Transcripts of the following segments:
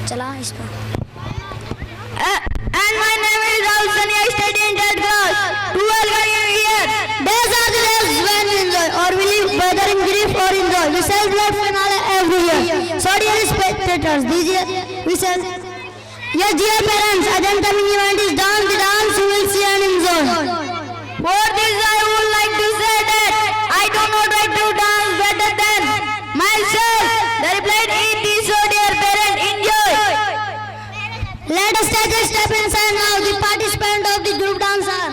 चला इस पर। And my name is Rahul Sani. I study in 3rd class. To welcome you here. Days are the days when we enjoy, or we live whether in grief or in joy. We celebrate finale every year. So dear spectators, we say, yes, dear parents, Ajanta mini event is dance. The dance you will see and enjoy. For this, I would like to say that I do not like to dance better than myself. The reply is this, so dear parent, enjoy. Let us take a step inside now. The participant of the group dancer.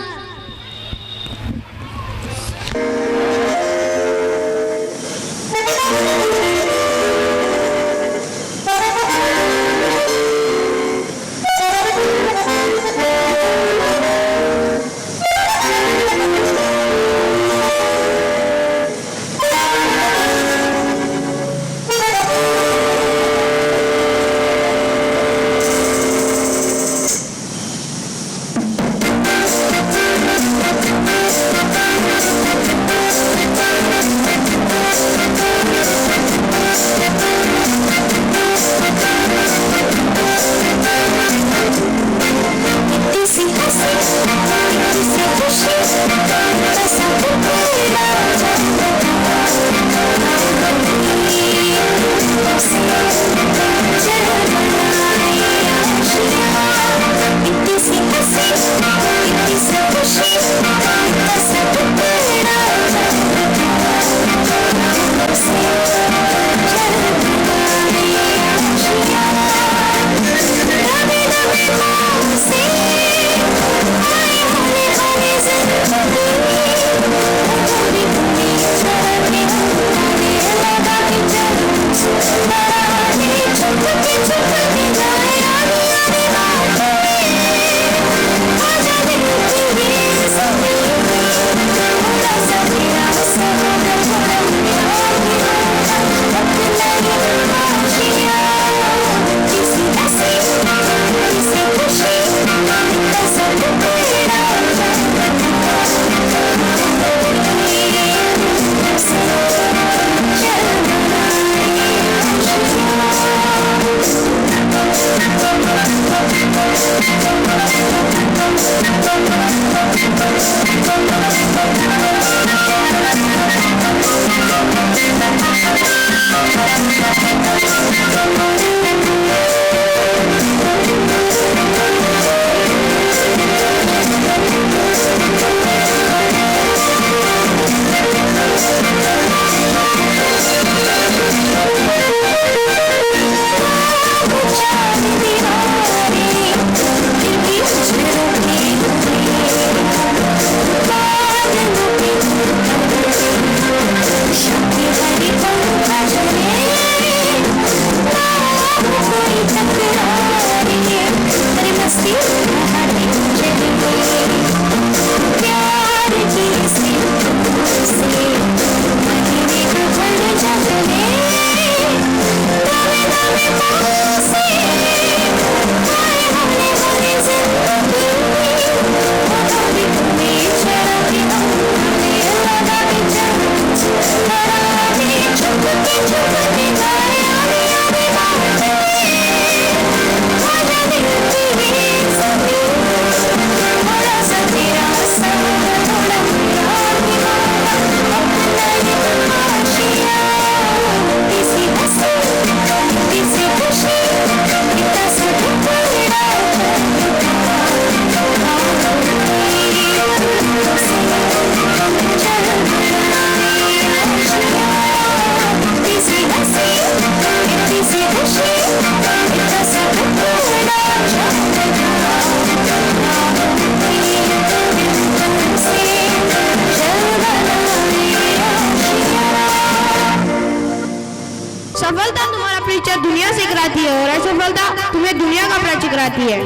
सफलता तुम्हारा परिचय दुनिया से कराती है और असफलता तुम्हें दुनिया का परिचय कराती है।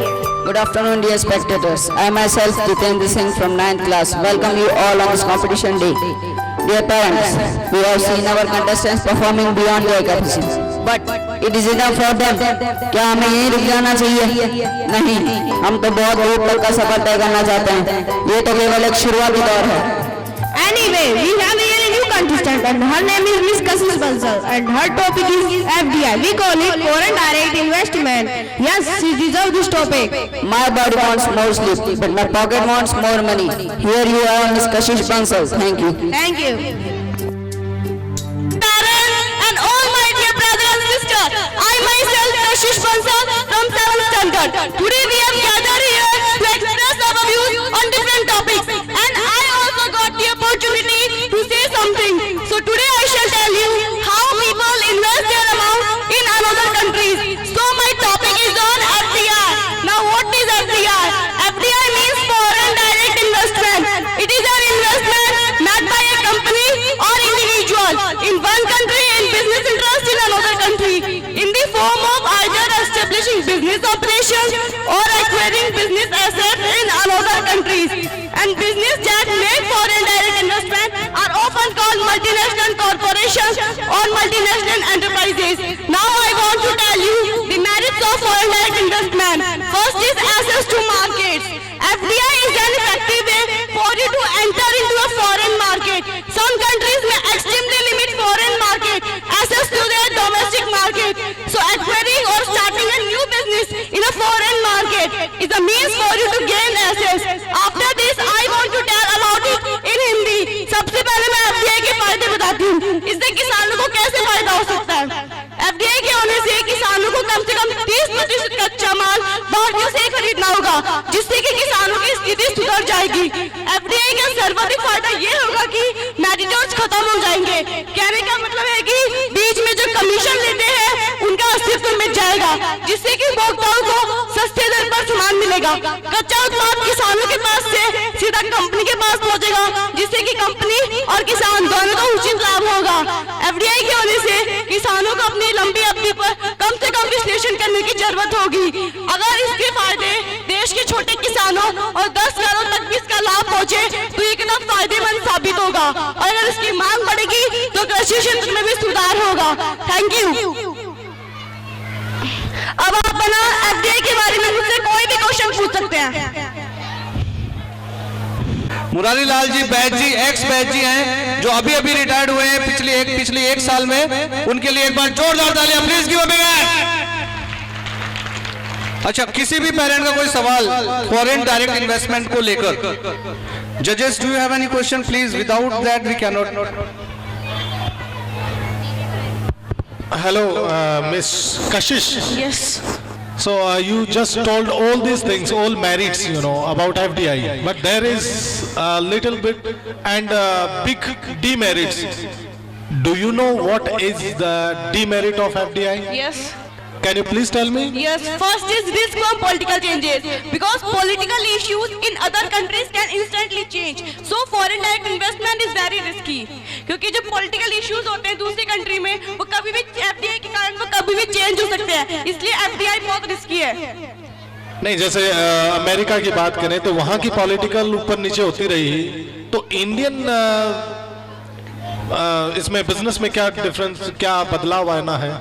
Good afternoon, dear spectators. I myself, Jitendra Singh from 9th class, welcome you all on this competition day. Dear parents, we have seen our contestants performing beyond their capacity, but it is enough for them. क्या हमें यहीं रुक जाना चाहिए? नहीं, हम तो बहुत दूर तक का सफर तय करना चाहते हैं। ये तो केवल एक शुरुआती दौर है। Anyway, we have a new contestant and her name is Miss Kashish Bansal and her topic is FDI. We call it foreign direct investment. Yes, she deserves this topic. My body wants more sleep, but my pocket wants more money. Here you are, Miss Kashish Bansal. Thank you. Thank you. Parents and all my dear brother and sister, I myself Kashish Bansal from 7th standard. Today we have gathered here to express our views on different topics, and I also got the opportunity to say something. So today I shall tell you how people invest their amount in another countries. So my topic is on FDI. Now what is FDI? FDI means foreign direct investment. It is an investment made by a company or individual in one country and business interest in another country in the form of either establishing business operations or acquiring business assets in another countries. And business that make foreign direct investment are often called multinational corporations or multinational enterprises. Now I want to tell you the merits of foreign direct investment. First is access to markets. FDI is an effective way for you to enter into a foreign market. Some countries may extremely limit foreign market access to their domestic market. So acquiring or starting a new business in a foreign market is a means for you to gain access. After this I want to tell about it in Hindi. सबसे पहले मैं FDI के फायदे बताती हूँ. इससे किसानों को कैसे फायदा हो सकता है? FDI के होने से किसानों को कम से कम 30% कच्चा माल बाहर से खरीदना होगा, जिससे कि किसानों की स्थिति सुधर जाएगी. FDI का सर्वाधिक फायदा ये होगा कि मैरिटर्स खत्म हो जाएंगे. कहने का मतलब है कि बीच में जो कमीशन लेते हैं उनका अस्तित्व मिट जाएगा, जिससे कि उपभोक्ताओं को सस्ते दर पर सामान मिलेगा. कच्चा उत्पाद किसानों के पास से सीधा कंपनी के पास पहुंचेगा, जिससे कि कंपनी और किसान दोनों को उचित लाभ होगा. FDI के होने से किसानों को अपनी लंबी अवधि पर कम से कम विश्लेषण करने की जरूरत होगी. अगर इसके फायदे देश के छोटे किसानों और 10 घरों तक भी इसका लाभ पहुंचे तो ये कितना फायदेमंद साबित होगा. और अगर इसकी मांग बढ़ेगी तो कृषि क्षेत्र में भी सुधार होगा. Thank you. अब आप बना FDI के बारे में मुझसे कोई भी क्वेश्चन पूछ सकते हैं. मुरारी लाल जी बैच जी एक्स बैच जी हैं जो अभी अभी रिटायर्ड हुए हैं पिछले एक साल में. उनके लिए एक बार जोरदार तालियां please give a big hand. अच्छा, किसी भी पेरेंट का कोई सवाल फॉरेन डायरेक्ट इन्वेस्टमेंट को लेकर? जजेस, do you have any question please? Without that we can not. Hello, Miss Kashish. Yes. So you just told all these things, all merits, you know, about FDI. But there is a little bit and big demerits. Do you know what is the demerit of FDI? Yes. Can you please tell me? Yes, first is risk from political changes, because political issues in other countries can instantly change. So foreign direct investment is very risky. क्योंकि जो political issues होते हैं दूसरी country में वो कभी भी FDI के कारण वो कभी भी चेंज हो सकते हैं, इसलिए FDI बहुत रिस्की है. नहीं, जैसे अमेरिका की बात करें तो वहाँ की पॉलिटिकल ऊपर नीचे होती रही, तो इंडियन इसमें बिजनेस में क्या डिफरेंस, क्या बदलाव आना है?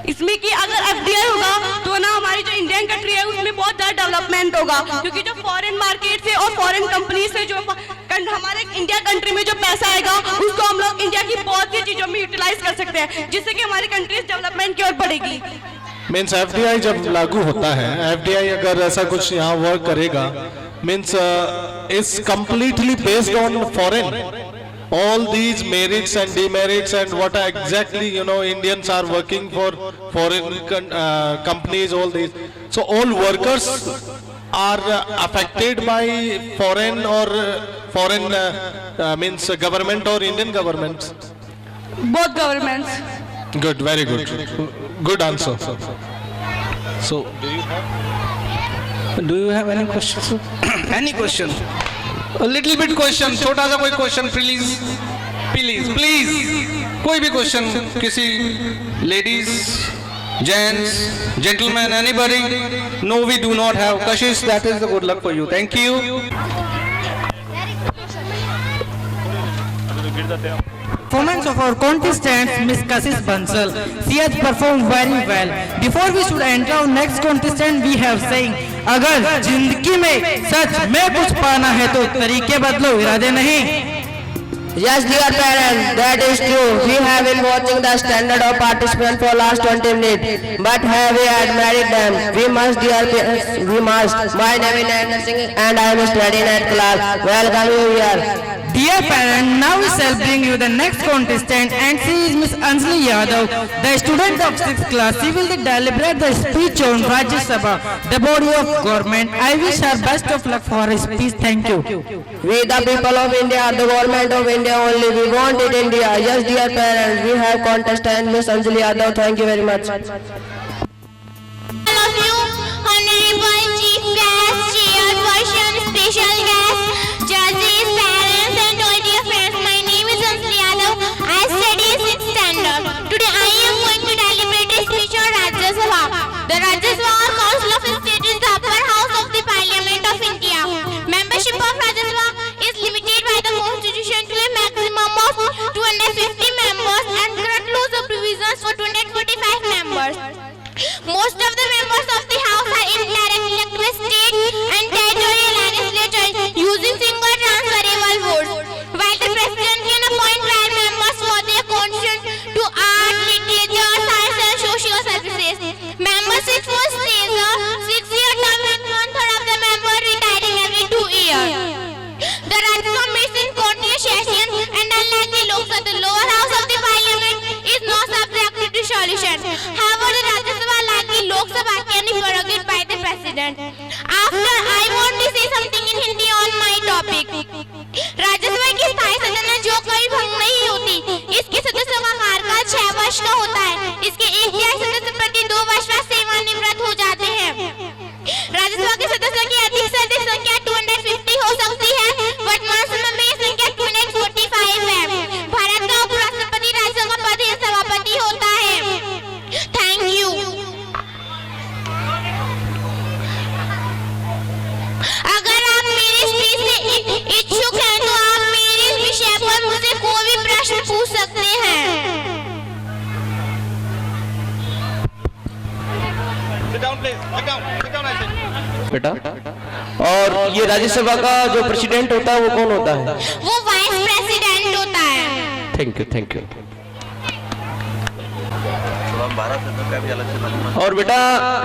इसमें कि अगर FDI होगा तो ना हमारी जो इंडियन कंट्री है उसमें बहुत ज़्यादा डेवलपमेंट होगा, क्योंकि जो फॉरेन मार्केट से और फॉरेन कंपनी से जो हमारे इंडिया कंट्री में जो पैसा आएगा उसको हम लोग इंडिया की बहुत सी चीज़ों में यूटिलाइज कर सकते हैं, जिससे कि हमारी कंट्रीज डेवलपमेंट की ओर बढ़ेगी. मीन्स FDI जब लागू होता है, FDI अगर ऐसा कुछ यहाँ वर्क करेगा, means is completely based on foreign. All these merits and demerits and what exactly, you know, Indians are working for foreign companies, all these. So all workers are affected by foreign or foreign means government or Indian governments? Both governments. Good, very good. Good answer. So Do you have any questions? Any question? A little bit question, छोटा सा कोई question please please please. कोई भी question, किसी ladies, gents, gentleman, anybody? No, we do not have. Kashish, that is the good luck for you. Thank you. Performance of our contestants, Miss Kashish Bansal. She has performed very well. Before we should enter our next contestant, we have saying, अगर जिंदगी में सच में कुछ पाना है तो तरीके बदलो, इरादे नहीं. Yes, dear parents, that is true. We have been watching the standard of participants for last 20 minutes. But have we admired them? We must, dear parents, we must. My name is Nayan Singh and I am studying at class. Welcome you here. Dear parent, now we shall bring you the next contestant and she is Miss Anjali Yadav, the student of 6th class. She will deliberate the speech on Rajya Sabha, the body of government. I wish her best of luck for her speech. Thank you. We the people of India, the government of India only. We want it India. Yes, dear parents, we have contestant Miss Anjali Yadav. Thank you very much. All of you, honorable chief guest, chairperson, special guest, judges, parents and all dear friends, my name is Anjali Yadav. I study 6th standard. Today I am going to deliberate a speech on Rajya Sabha. The Rajya Sabha or Council of State is the upper house of the Parliament of India. Membership of Rajya Sabha is limited by the Constitution to a maximum of 250 members and current laws of provisions for 245 members. Most of the members of the House are indirectly elected state and territorial legislators using single transferable votes, while the President can appoint 12 members for their contribution to art, literature, science and social services. Membership for stays a 6-year term with 1/3 of the member retiring every 2 years. The Rajya Sabha meets in continuous session and unlike the Lok Sabha, the lower house of the Parliament is not subject to dissolution. However, the Rajya Sabha, like the Lok Sabha, can be prorogated by the President. After, I want to say something in Hindi on my topic. राज्य सभा की स्थायी सदन है जो कभी भंग नहीं होती। इसके सदस्यों का कार्यकाल 6 वर्ष का होता है। इसके एक तिहाई सदस्य प्रति 2 वर्ष बाद सेवानिवृत्त हो जाते हैं। राज्यसभा के सदस्यों की अधिक से अधिक संख्या 250 हो सकती है। वर्तमान समय में ये संख्या 245 है। भारत का उपराष्ट्रपति राज्यसभा का पद या सभापति होता है। Thank you. अगर आप मेरी स्पीच से इच्छुक हैं तो आप मेरे इस विषय पर मुझसे कोई भी प्रश्न पूछ सकते हैं। बेटा, और ये राज्यसभा का जो प्रेसिडेंट होता है वो कौन होता है? वो वाइस प्रेसिडेंट होता है। Thank you, thank you. और बेटा,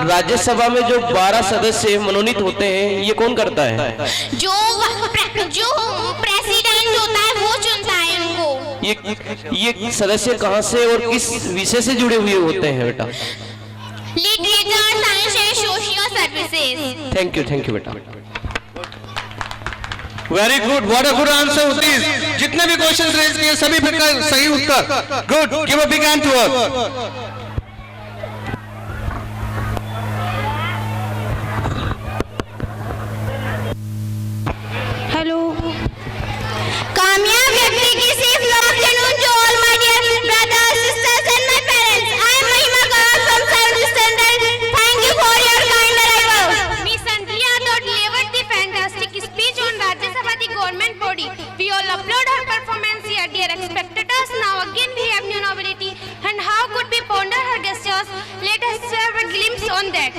राज्यसभा में जो 12 सदस्य मनोनीत होते हैं ये कौन करता है? जो प्रेसिडेंट होता है वो चुनता है उनको। ये सदस्य कहाँ से और किस विषय से जुड़े हुए होते हैं बेटा? Literature, science and social services. Thank you बेटा। Very good, what a good answer this. जितने भी क्वेश्चंस रेज किए सभी फिर का सही उत्तर। Good, give a big hand to her. Hello. कामयाब व्यक्ति की सिर्फ afternoon to all my dear brothers, sisters and my parents. I am Mahima Gaur from 7th standard. Thank you for your kind arrival. Miss Anjali Yadav delivered the fantastic speech on Rajya Sabha, the government body. We all applaud her performance here, dear spectators. Now again we have new nobility, and how could we ponder her gestures? Let us have a glimpse on that.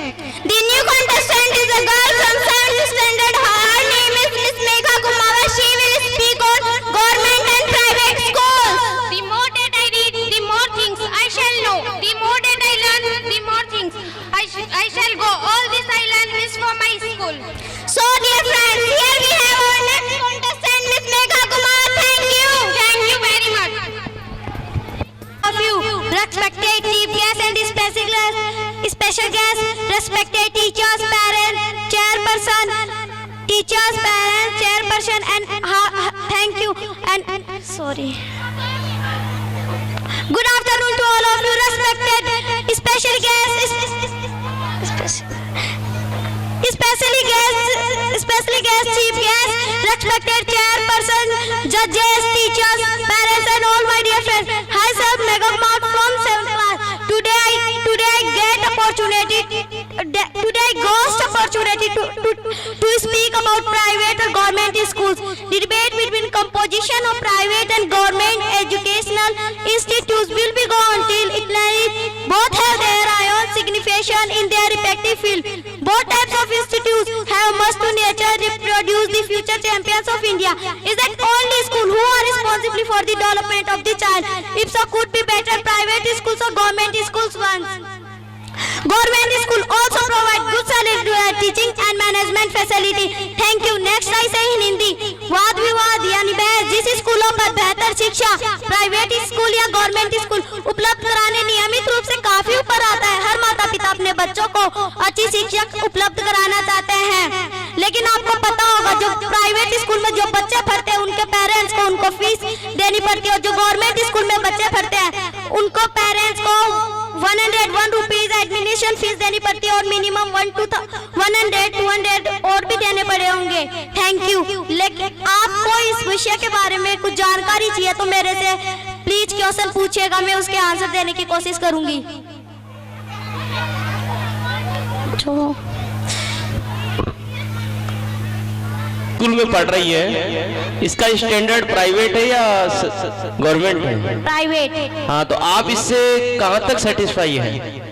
The new contestant is a girl from 7th standard. Her name is Miss Megha Kumar. She will speak on government and private schools. The more that I read, the more things I shall know. The more that I learn, the more things I shall go. All this I learn is for my school. So dear friends, here we have our next contestant, Miss Megha Kumar. Thank you. Thank you very much. Of you, respected chief guest and special guest, respected teachers, parents, chairperson, and thank you and sorry. Good afternoon to all of you, respected special guests, especially guest, chief guest, respected chairperson, judges, teachers, parents, and all my dear friends. Hi, sir, Megha Kumar from 7th class. Today I got opportunity to speak about private and government schools. The debate between composition of private and government educational institutes will be gone till it both have their own significance education in their respective field. Both types of institutes have must to nature reproduce the future champions of India. Is that only school who are responsible for the development of the child? If so, could be better private schools or government schools ones? Government school also provide good salary teaching and management facility. Thank you. Next I say in Hindi. वाद विवाद यानी बहस जिस स्कूलों पर बेहतर शिक्षा private school या गवर्नमेंट स्कूल उपलब्ध कराने नियमित रूप से काफी ऊपर आता है। हर माता पिता अपने बच्चों को अच्छी शिक्षा उपलब्ध कराना चाहते हैं, लेकिन आपको पता होगा जो प्राइवेट स्कूल में जो बच्चे पढ़ते हैं उनके पेरेंट्स को उनको फीस देनी पड़ती है, और जो गवर्नमेंट स्कूल में बच्चे पढ़ते हैं उनको पेरेंट्स को 101 रुपीज एडमिशन फीस देनी पड़ती है और मिनिमम 100, 200 और भी देने पड़े होंगे। Thank you. लेकिन आपको इस विषय के बारे में कुछ जानकारी चाहिए तो मेरे से प्लीज क्वेश्चन पूछिएगा, मैं उसके आंसर देने की कोशिश करूंगी। स्कूल में पढ़ रही है, इसका स्टैंडर्ड प्राइवेट है या गवर्नमेंट है? प्राइवेट। हाँ, तो आप इससे कहाँ तक सेटिस्फाई है?